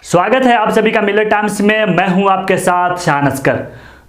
स्वागत है आप सभी का मिलत टाइम्स में। मैं हूं आपके साथ शान अस्कर।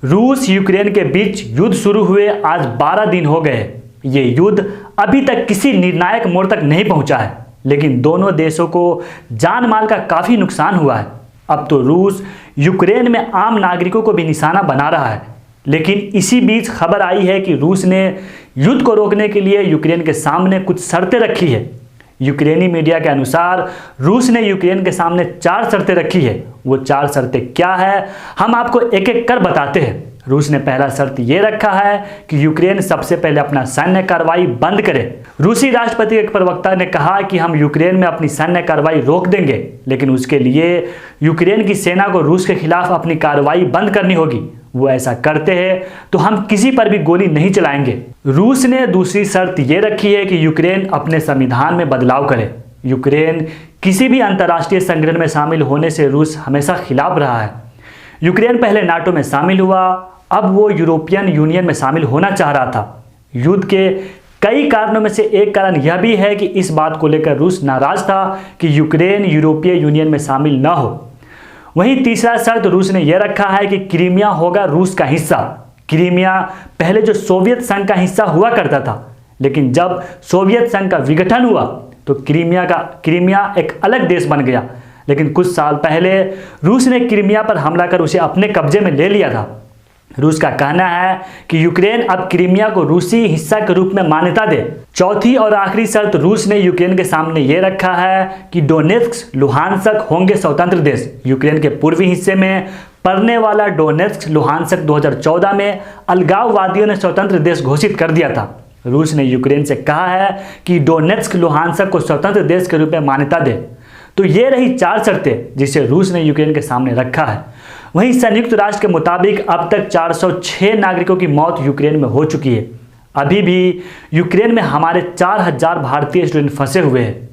रूस यूक्रेन के बीच युद्ध शुरू हुए आज 12 दिन हो गए। ये युद्ध अभी तक किसी निर्णायक मोड़ तक नहीं पहुंचा है, लेकिन दोनों देशों को जान माल का काफ़ी नुकसान हुआ है। अब तो रूस यूक्रेन में आम नागरिकों को भी निशाना बना रहा है। लेकिन इसी बीच खबर आई है कि रूस ने युद्ध को रोकने के लिए यूक्रेन के सामने कुछ शर्तें रखी है। यूक्रेनी मीडिया के अनुसार रूस ने यूक्रेन के सामने 4 शर्तें रखी है। वो 4 शर्तें क्या है, हम आपको एक एक कर बताते हैं। रूस ने पहला शर्त ये रखा है कि यूक्रेन सबसे पहले अपना सैन्य कार्रवाई बंद करे। रूसी राष्ट्रपति के एक प्रवक्ता ने कहा कि हम यूक्रेन में अपनी सैन्य कार्रवाई रोक देंगे, लेकिन उसके लिए यूक्रेन की सेना को रूस के खिलाफ अपनी कार्रवाई बंद करनी होगी। वो ऐसा करते हैं तो हम किसी पर भी गोली नहीं चलाएंगे। रूस ने दूसरी शर्त ये रखी है कि यूक्रेन अपने संविधान में बदलाव करे। यूक्रेन किसी भी अंतर्राष्ट्रीय संगठन में शामिल होने से रूस हमेशा खिलाफ रहा है। यूक्रेन पहले नाटो में शामिल हुआ, अब वो यूरोपियन यूनियन में शामिल होना चाह रहा था। युद्ध के कई कारणों में से एक कारण यह भी है कि इस बात को लेकर रूस नाराज था कि यूक्रेन यूरोपीय यूनियन में शामिल न हो। वहीं तीसरा शर्त रूस ने यह रखा है कि क्रीमिया होगा रूस का हिस्सा। क्रीमिया पहले जो सोवियत संघ का हिस्सा हुआ करता था, लेकिन जब सोवियत संघ का विघटन हुआ तो क्रीमिया एक अलग देश बन गया। लेकिन कुछ साल पहले रूस ने क्रीमिया पर हमला कर उसे अपने कब्जे में ले लिया था। रूस का कहना है कि यूक्रेन अब क्रीमिया को रूसी हिस्सा के रूप में मान्यता दे। चौथी और आखिरी शर्त रूस ने यूक्रेन के सामने ये रखा है कि डोनेत्स्क लुहानस्क होंगे स्वतंत्र देश। यूक्रेन के पूर्वी हिस्से में पड़ने वाला डोनेत्स्क लुहानस्क 2014 में अलगाववादियों ने स्वतंत्र देश घोषित कर दिया था। रूस ने यूक्रेन से कहा है कि डोनेत्स्क लुहानस्क को स्वतंत्र देश के रूप में मान्यता दे। तो ये रही 4 शर्तें जिसे रूस ने यूक्रेन के सामने रखा है। वहीं संयुक्त राष्ट्र के मुताबिक अब तक 406 नागरिकों की मौत यूक्रेन में हो चुकी है। अभी भी यूक्रेन में हमारे 4000 भारतीय स्टूडेंट फंसे हुए हैं।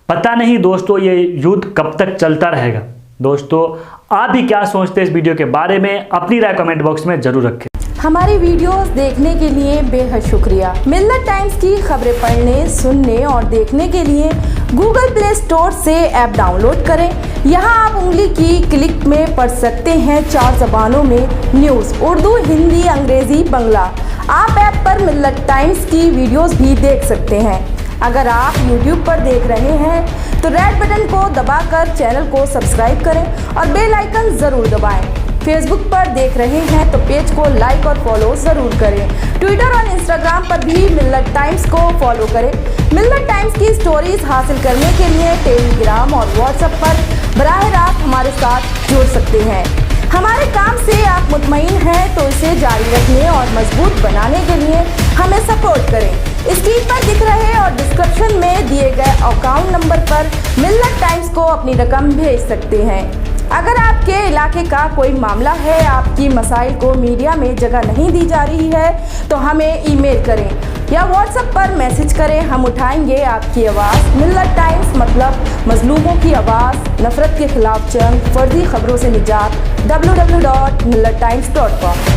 पता नहीं दोस्तों ये युद्ध कब तक चलता रहेगा। दोस्तों आप भी क्या सोचते हैं इस वीडियो के बारे में, अपनी राय कमेंट बॉक्स में जरूर रखें। हमारी वीडियोस देखने के लिए बेहद शुक्रिया। मिलत टाइम्स की खबरें पढ़ने, सुनने और देखने के लिए गूगल प्ले स्टोर से ऐप डाउनलोड करें। यहां आप उंगली की क्लिक में पढ़ सकते हैं 4 जबानों में न्यूज़, उर्दू, हिंदी, अंग्रेजी, बांग्ला। आप ऐप पर मिलत टाइम्स की वीडियोस भी देख सकते हैं। अगर आप YouTube पर देख रहे हैं तो रेड बटन को दबाकर चैनल को सब्सक्राइब करें और बेल आइकन ज़रूर दबाएं। फेसबुक पर देख रहे हैं तो पेज को लाइक और फॉलो ज़रूर करें। ट्विटर और इंस्टाग्राम पर भी मिलत टाइम्स को फॉलो करें। मिलत टाइम्स की स्टोरीज हासिल करने के लिए टेलीग्राम और व्हाट्सएप पर बराह रास्त हमारे साथ जुड़ सकते हैं। हमारे काम से आप मुतमईन हैं तो इसे जारी रखने और मजबूत बनाने के लिए हमें सपोर्ट करें। स्क्रीन पर दिख रहे और डिस्क्रिप्शन में दिए गए अकाउंट नंबर पर मिलत टाइम्स को अपनी रकम भेज सकते हैं। अगर आपके इलाके का कोई मामला है, आपकी मसाइल को मीडिया में जगह नहीं दी जा रही है, तो हमें ईमेल करें या व्हाट्सएप पर मैसेज करें। हम उठाएंगे आपकी आवाज़। मिलत टाइम्स मतलब मजलूमों की आवाज़, नफरत के खिलाफ जंग, फर्जी खबरों से निजात। www.millettimes.com